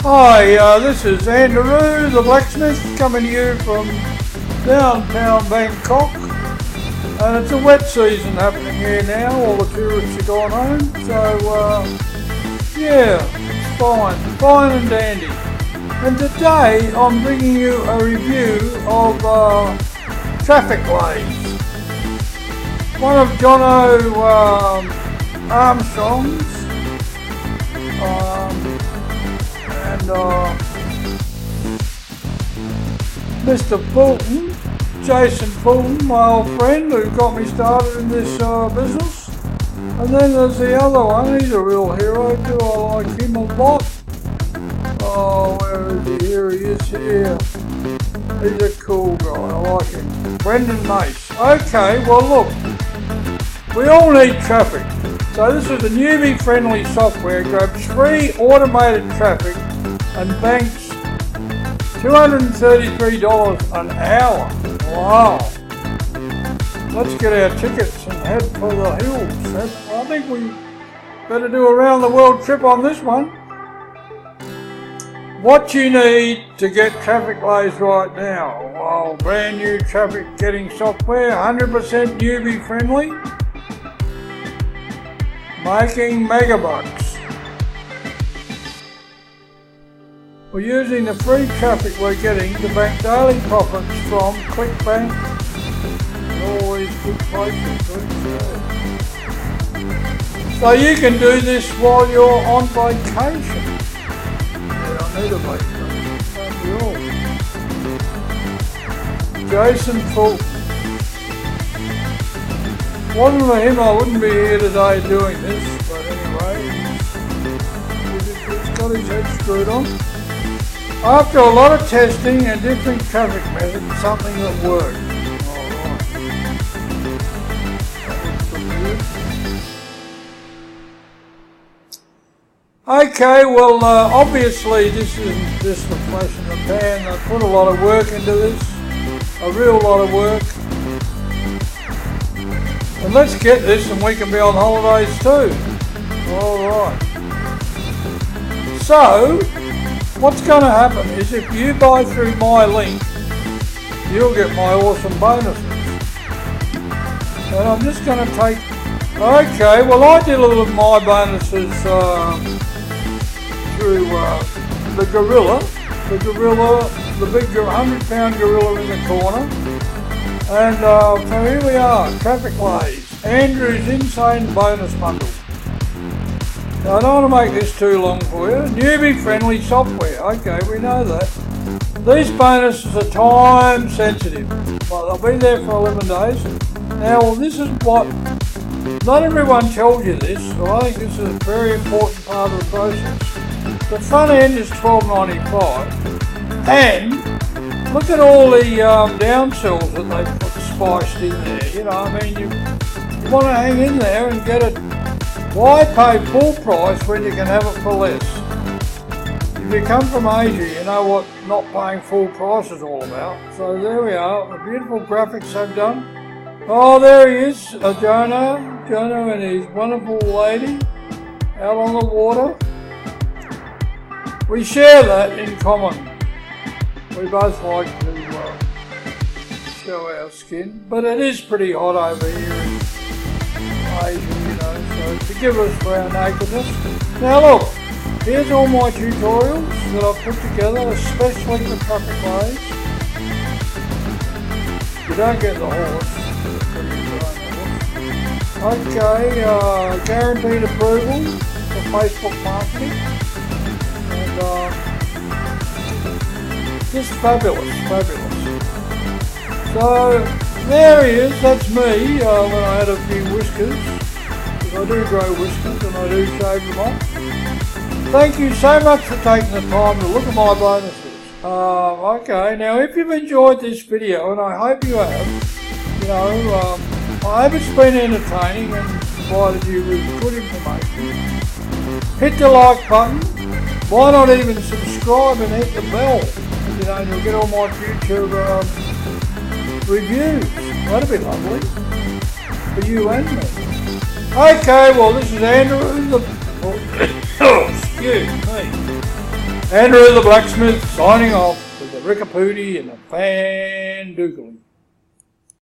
Hi, this is Andrew, the blacksmith, coming to you from downtown Bangkok. And it's a wet season happening here now, all the tourists are gone home. So, yeah, it's fine and dandy. And today I'm bringing you a review of Traffic-Laze. One of Jono Armstrong's. And Mr. Fulton, Jason Fulton, my old friend who got me started in this business. And then there's the other one, he's a real hero too, I like him a lot. Oh, where is he? Here he is here. He's a cool guy, I like him. Mace. Okay, well look, we all need traffic. So this is a newbie-friendly software, grabs free automated traffic and banks $233 an hour. Wow. Let's get our tickets and head for the hills. I think we better do a round the world trip on this one. What you need to get Traffic-Laze right now. Well, brand new traffic getting software, 100% newbie-friendly. Making megabucks. We're using the free traffic we're getting to bank daily profits from ClickBank and all these good places. So you can do this while you're on vacation. Yeah, I need a vacation. Jason Fulton. Wasn't for him, I wouldn't be here today doing this, but anyway, he's got his head screwed on. After a lot of testing and different traffic methods, something that worked. Alright. Okay, well, obviously this isn't just a flash in the pan. I put a lot of work into this, a real lot of work. And let's get this and we can be on holidays too. Alright. So, what's going to happen is if you buy through my link, you'll get my awesome bonuses. And I'm just going to take... Okay, well I did a little of my bonuses through the gorilla. The big 100-pound gorilla in the corner. And so here we are, Traffic-Laze, Andrew's insane bonus bundle. Now I don't want to make this too long for you. Newbie-friendly software, okay, we know that. These bonuses are time sensitive, but they'll be there for 11 days. Now this is what, not everyone tells you this, so I think this is a very important part of the process. The front end is $12.95, and look at all the downsells that they put spiced in there. You know, I mean, you want to hang in there and get it. Why pay full price when you can have it for less? If you come from Asia, you know what not paying full price is all about. So there we are, the beautiful graphics they've done. Oh, there he is, Jono and his wonderful lady out on the water. We share that in common. We both like to show our skin, but it is pretty hot over here in Asia, you know, so forgive us for our nakedness. Now look, here's all my tutorials that I've put together, especially for Traffic-Laze. You don't get the horse. Okay, guaranteed approval for Facebook marketing. And just fabulous. So there he is, that's me when I had a few whiskers. Because I do grow whiskers and I do shave them off. Thank you so much for taking the time to look at my bonuses. Okay, now if you've enjoyed this video, and I hope you have, you know, I hope it's been entertaining and provided you with good information. Hit the like button. Why not even subscribe and hit the bell? You know, you'll get all my future reviews. That'd be lovely for you and me. Okay, well this is Andrew, excuse me, Andrew the Blacksmith signing off with the Rickapooty and the Fan Doogly.